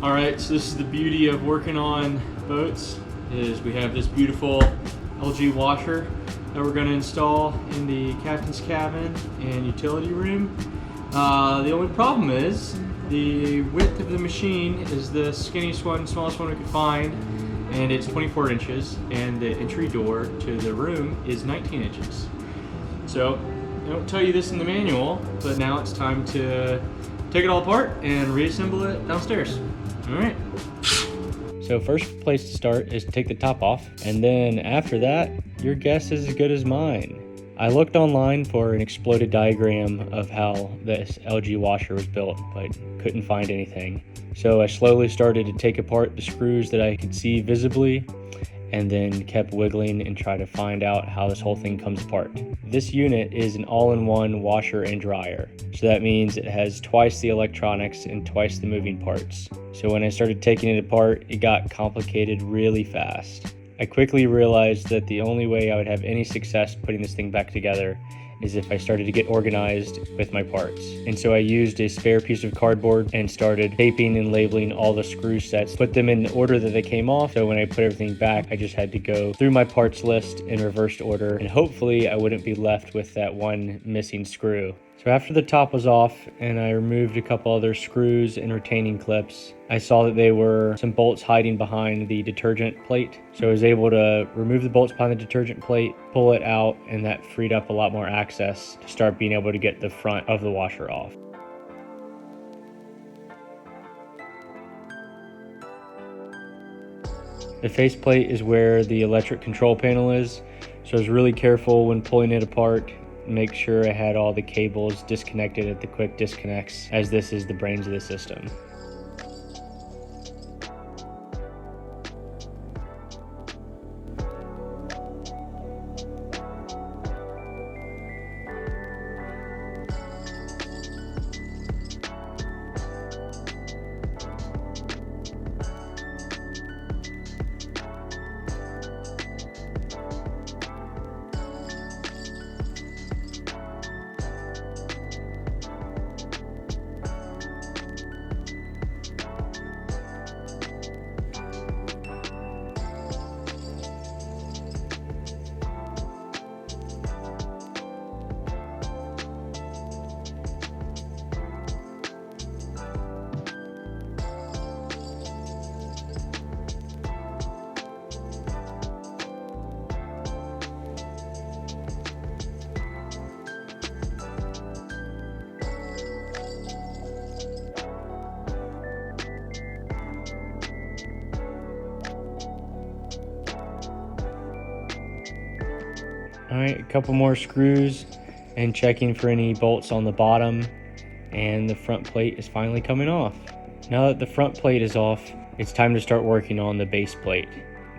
All right, so this is the beauty of working on boats, is we have this beautiful LG washer that we're going to install in the captain's cabin and utility room. The only problem is the width of the machine is the skinniest one, smallest one we could find, and it's 24 inches, and the entry door to the room is 19 inches. So I don't tell you this in the manual, but now it's time to take it all apart and reassemble it downstairs. All right. So first place to start is to take the top off, and then after that, your guess is as good as mine. I looked online for an exploded diagram of how this LG washer was built, but couldn't find anything. So I slowly started to take apart the screws that I could see visibly, and then kept wiggling and try to find out how this whole thing comes apart. This unit is an all-in-one washer and dryer. So that means it has twice the electronics and twice the moving parts. So when I started taking it apart, it got complicated really fast. I quickly realized that the only way I would have any success putting this thing back together is if I started to get organized with my parts. And so I used a spare piece of cardboard and started taping and labeling all the screw sets, put them in the order that they came off. So when I put everything back, I just had to go through my parts list in reversed order, and hopefully I wouldn't be left with that one missing screw. So after the top was off and I removed a couple other screws and retaining clips, I saw that they were some bolts hiding behind the detergent plate. So I was able to remove the bolts behind the detergent plate, pull it out, and that freed up a lot more access to start being able to get the front of the washer off. The faceplate is where the electric control panel is, so I was really careful when pulling it apart. Make sure I had all the cables disconnected at the quick disconnects, as this is the brains of the system. Alright, a couple more screws and checking for any bolts on the bottom, and the front plate is finally coming off. Now that the front plate is off, it's time to start working on the base plate.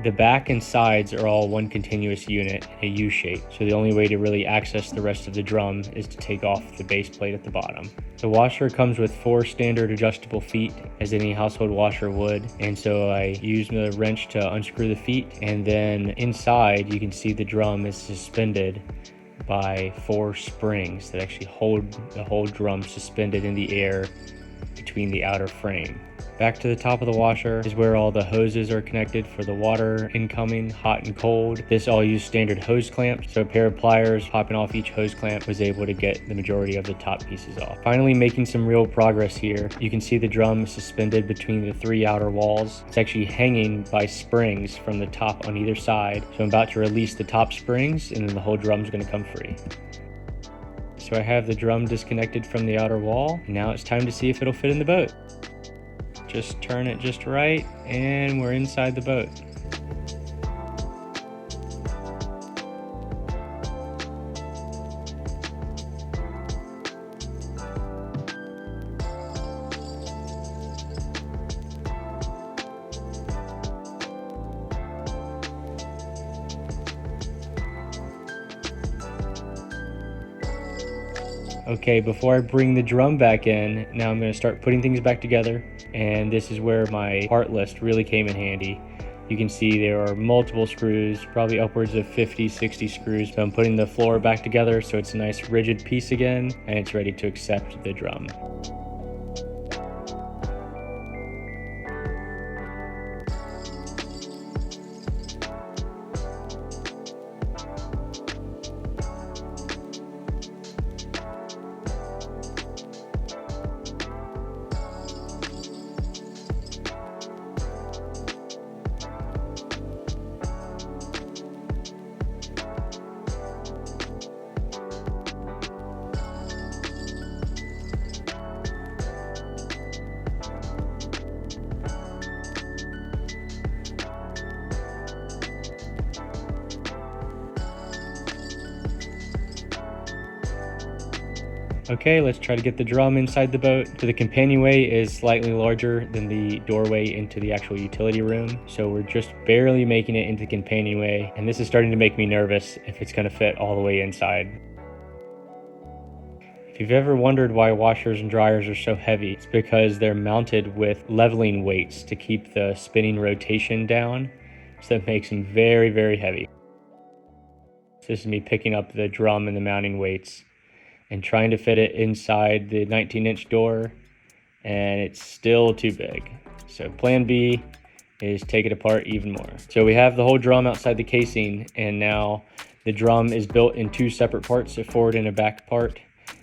The back and sides are all one continuous unit, a U shape, so the only way to really access the rest of the drum is to take off the base plate at the bottom. The washer comes with 4 standard adjustable feet, as any household washer would, and so I used the wrench to unscrew the feet, and then inside you can see the drum is suspended by 4 springs that actually hold the whole drum suspended in the air between the outer frame. Back to the top of the washer is where all the hoses are connected for the water incoming, hot and cold. This all used standard hose clamps, so a pair of pliers popping off each hose clamp was able to get the majority of the top pieces off. Finally making some real progress here. You can see the drum suspended between the 3 outer walls. It's actually hanging by springs from the top on either side. So I'm about to release the top springs, and then the whole drum's going to come free. So I have the drum disconnected from the outer wall. Now it's time to see if it'll fit in the boat. Just turn it just right, and we're inside the boat. Okay, before I bring the drum back in, now I'm going to start putting things back together, and this is where my part list really came in handy. You can see there are multiple screws, probably upwards of 50, 60 screws. So I'm putting the floor back together so it's a nice rigid piece again, and it's ready to accept the drum. Okay, let's try to get the drum inside the boat. So the companionway is slightly larger than the doorway into the actual utility room. So we're just barely making it into the companionway. And this is starting to make me nervous if it's gonna fit all the way inside. If you've ever wondered why washers and dryers are so heavy, it's because they're mounted with leveling weights to keep the spinning rotation down. So that makes them very, very heavy. This is me picking up the drum and the mounting weights and trying to fit it inside the 19-inch door, and it's still too big. So plan B is take it apart even more. So we have the whole drum outside the casing, and now the drum is built in two separate parts, a forward and a back part,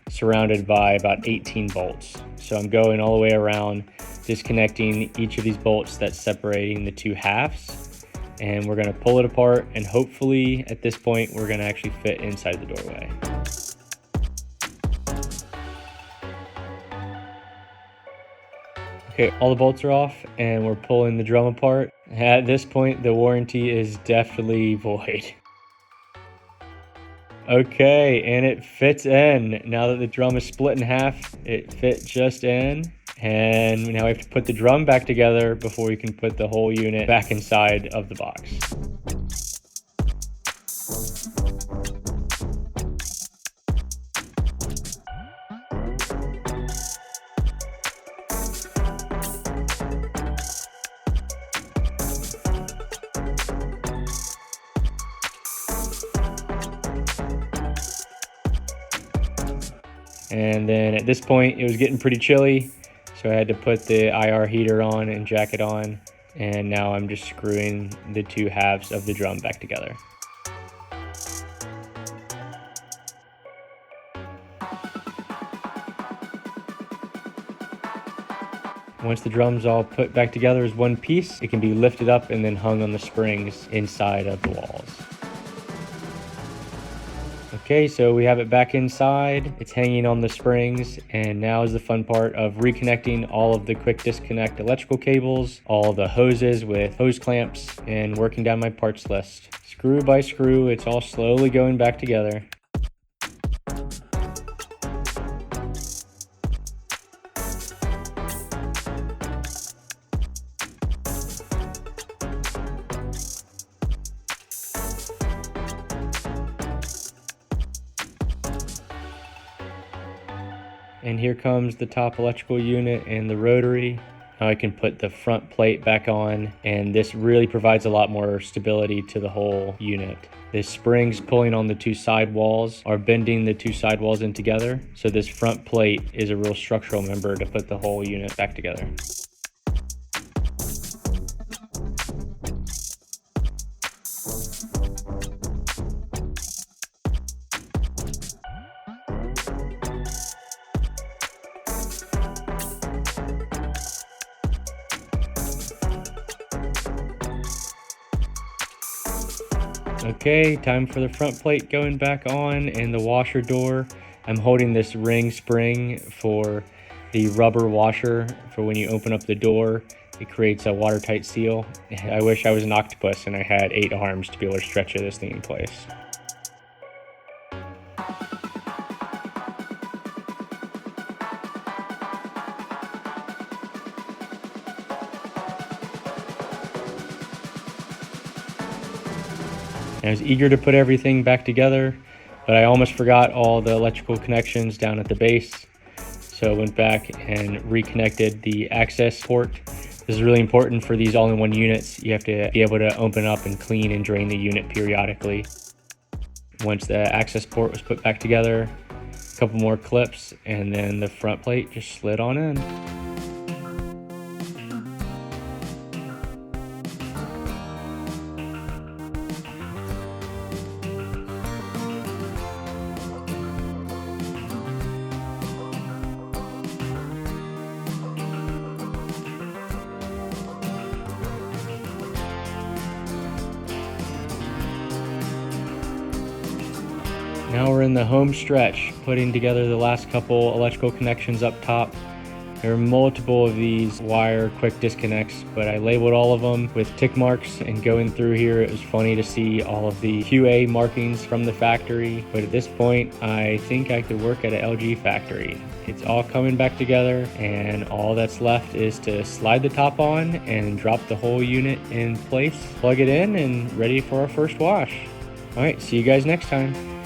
surrounded by about 18 bolts. So I'm going all the way around, disconnecting each of these bolts that's separating the two halves, and we're gonna pull it apart, and hopefully at this point we're gonna actually fit inside the doorway. Okay, all the bolts are off and we're pulling the drum apart. At this point, the warranty is definitely void. Okay, and it fits in. Now that the drum is split in half, it fit just in. And now we have to put the drum back together before we can put the whole unit back inside of the box. And then at this point, it was getting pretty chilly, so I had to put the IR heater on and jacket on, and now I'm just screwing the two halves of the drum back together. Once the drum's all put back together as one piece, it can be lifted up and then hung on the springs inside of the walls. Okay, so we have it back inside, it's hanging on the springs, and now is the fun part of reconnecting all of the quick disconnect electrical cables, all the hoses with hose clamps, and working down my parts list. Screw by screw, it's all slowly going back together. And here comes the top electrical unit and the rotary. Now I can put the front plate back on, and this really provides a lot more stability to the whole unit. The springs pulling on the two side walls are bending the two side walls in together, so this front plate is a real structural member to put the whole unit back together. Okay, time for the front plate going back on and the washer door. I'm holding this ring spring for the rubber washer for when you open up the door. It creates a watertight seal. I wish I was an octopus and I had 8 arms to be able to stretch this thing in place. I was eager to put everything back together, but I almost forgot all the electrical connections down at the base. So I went back and reconnected the access port. This is really important for these all-in-one units. You have to be able to open up and clean and drain the unit periodically. Once the access port was put back together, a couple more clips, and then the front plate just slid on in. Now we're in the home stretch, putting together the last couple electrical connections up top. There are multiple of these wire quick disconnects, but I labeled all of them with tick marks, and going through here it was funny to see all of the QA markings from the factory. But at this point I think I could work at an LG factory. It's all coming back together, and all that's left is to slide the top on and drop the whole unit in place, plug it in, and ready for our first wash. Alright, see you guys next time.